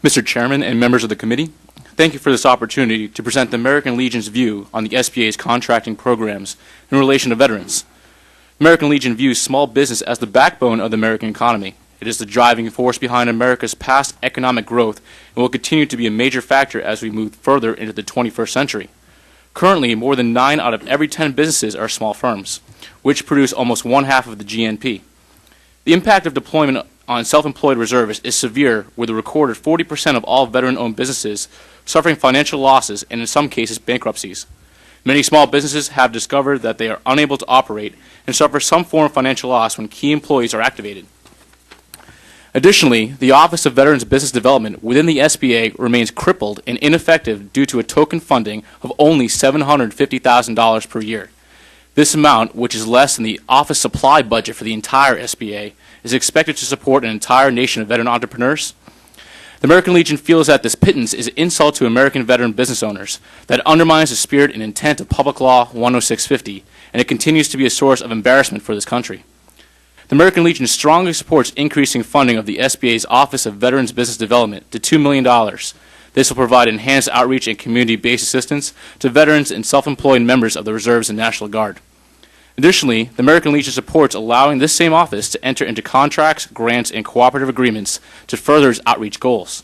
Mr. Chairman and members of the committee, thank you for this opportunity to present the American Legion's view on the SBA's contracting programs in relation to veterans. American Legion views small business as the backbone of the American economy. It is the driving force behind America's past economic growth and will continue to be a major factor as we move further into the 21st century. Currently, more than 9 out of every 10 businesses are small firms, which produce almost one-half of the GNP. The impact of deployment on self-employed reservists is severe, with a recorded 40% of all veteran-owned businesses suffering financial losses and in some cases bankruptcies. Many small businesses have discovered that they are unable to operate and suffer some form of financial loss when key employees are activated. Additionally, the Office of Veterans Business Development within the SBA remains crippled and ineffective due to a token funding of only $750,000 per year. This amount, which is less than the office supply budget for the entire SBA, is expected to support an entire nation of veteran entrepreneurs. The American Legion feels that this pittance is an insult to American veteran business owners, that undermines the spirit and intent of Public Law 10650, and it continues to be a source of embarrassment for this country. The American Legion strongly supports increasing funding of the SBA's Office of Veterans Business Development to $2 million. This will provide enhanced outreach and community-based assistance to veterans and self-employed members of the Reserves and National Guard. Additionally, the American Legion supports allowing this same office to enter into contracts, grants, and cooperative agreements to further its outreach goals.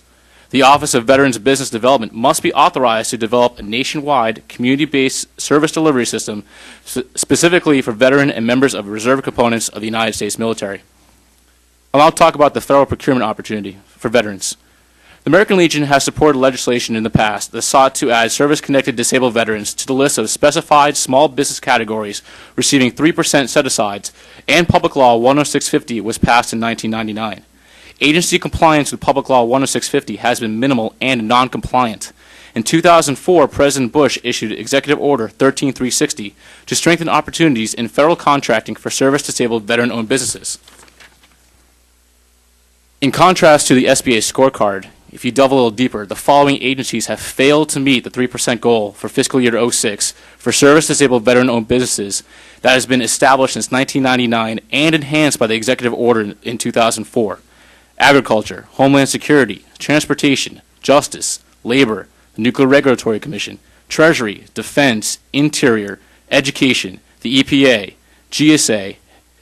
The Office of Veterans Business Development must be authorized to develop a nationwide, community-based service delivery system specifically for veteran and members of reserve components of the United States military. I'll now talk about the federal procurement opportunity for veterans. The American Legion has supported legislation in the past that sought to add service-connected disabled veterans to the list of specified small business categories receiving 3% set-asides, and Public Law 10650 was passed in 1999. Agency compliance with Public Law 10650 has been minimal and non-compliant. In 2004, President Bush issued Executive Order 13360 to strengthen opportunities in federal contracting for service-disabled veteran-owned businesses. In contrast to the SBA scorecard, if you delve a little deeper, the following agencies have failed to meet the 3% goal for fiscal year 06 for service-disabled veteran-owned businesses that has been established since 1999 and enhanced by the Executive Order in 2004. Agriculture, Homeland Security, Transportation, Justice, Labor, the Nuclear Regulatory Commission, Treasury, Defense, Interior, Education, the EPA, GSA,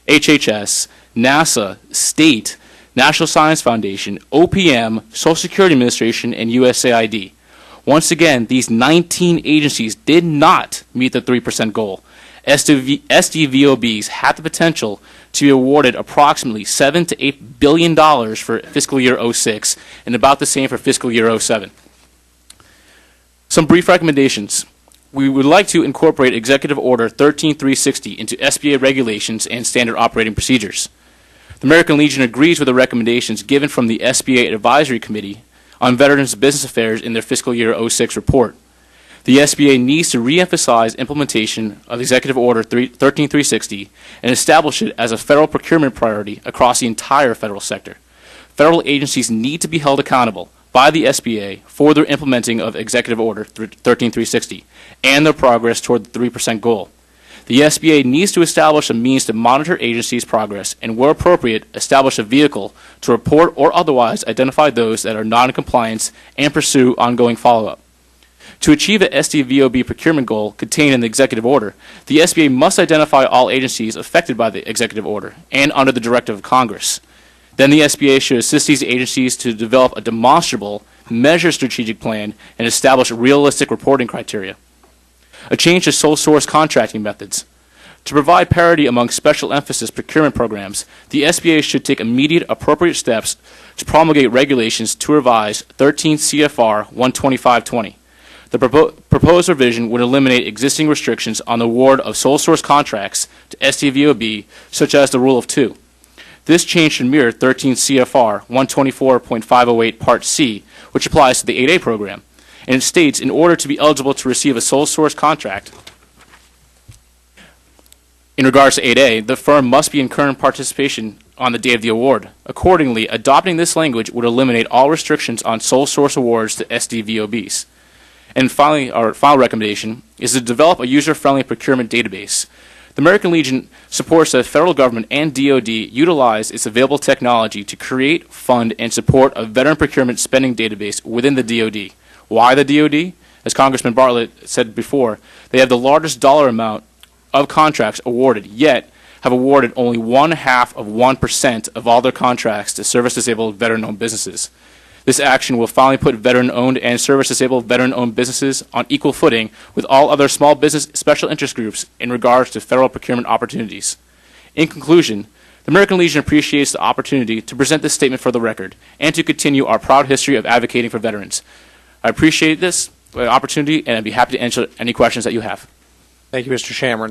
HHS, NASA, State, National Science Foundation, OPM, Social Security Administration, and USAID. Once again, these 19 agencies did not meet the 3% goal. SDVOBs had the potential to be awarded approximately $7 to $8 billion for fiscal year 06 and about the same for fiscal year 07. Some brief recommendations. We would like to incorporate Executive Order 13360 into SBA regulations and standard operating procedures. The American Legion agrees with the recommendations given from the SBA Advisory Committee on Veterans Business Affairs in their fiscal year 06 report. The SBA needs to re-emphasize implementation of Executive Order 13360 and establish it as a federal procurement priority across the entire federal sector. Federal agencies need to be held accountable by the SBA for their implementing of Executive Order 13360 and their progress toward the 3% goal. The SBA needs to establish a means to monitor agencies' progress and, where appropriate, establish a vehicle to report or otherwise identify those that are not in compliance and pursue ongoing follow-up. To achieve the SDVOB procurement goal contained in the Executive Order, the SBA must identify all agencies affected by the Executive Order and under the directive of Congress. Then the SBA should assist these agencies to develop a demonstrable, measured strategic plan and establish realistic reporting criteria. A change to sole source contracting methods. To provide parity among special emphasis procurement programs, the SBA should take immediate appropriate steps to promulgate regulations to revise 13 CFR 12520. The proposed revision would eliminate existing restrictions on the award of sole source contracts to SDVOB, such as the Rule of Two. This change should mirror 13 CFR 124.508 Part C, which applies to the 8A program, and it states in order to be eligible to receive a sole source contract, in regards to 8A, the firm must be in current participation on the date of the award. Accordingly, adopting this language would eliminate all restrictions on sole source awards to SDVOBs. And finally, our final recommendation is to develop a user-friendly procurement database. The American Legion supports the federal government and DoD utilize its available technology to create, fund, and support a veteran procurement spending database within the DoD. Why the DoD? As Congressman Bartlett said before, they have the largest dollar amount of contracts awarded, yet have awarded only 0.5% of all their contracts to service-disabled veteran-owned businesses. This action will finally put veteran-owned and service-disabled veteran-owned businesses on equal footing with all other small business special interest groups in regards to federal procurement opportunities. In conclusion, the American Legion appreciates the opportunity to present this statement for the record and to continue our proud history of advocating for veterans. I appreciate this opportunity, and I'd be happy to answer any questions that you have. Thank you, Mr. Chamrin.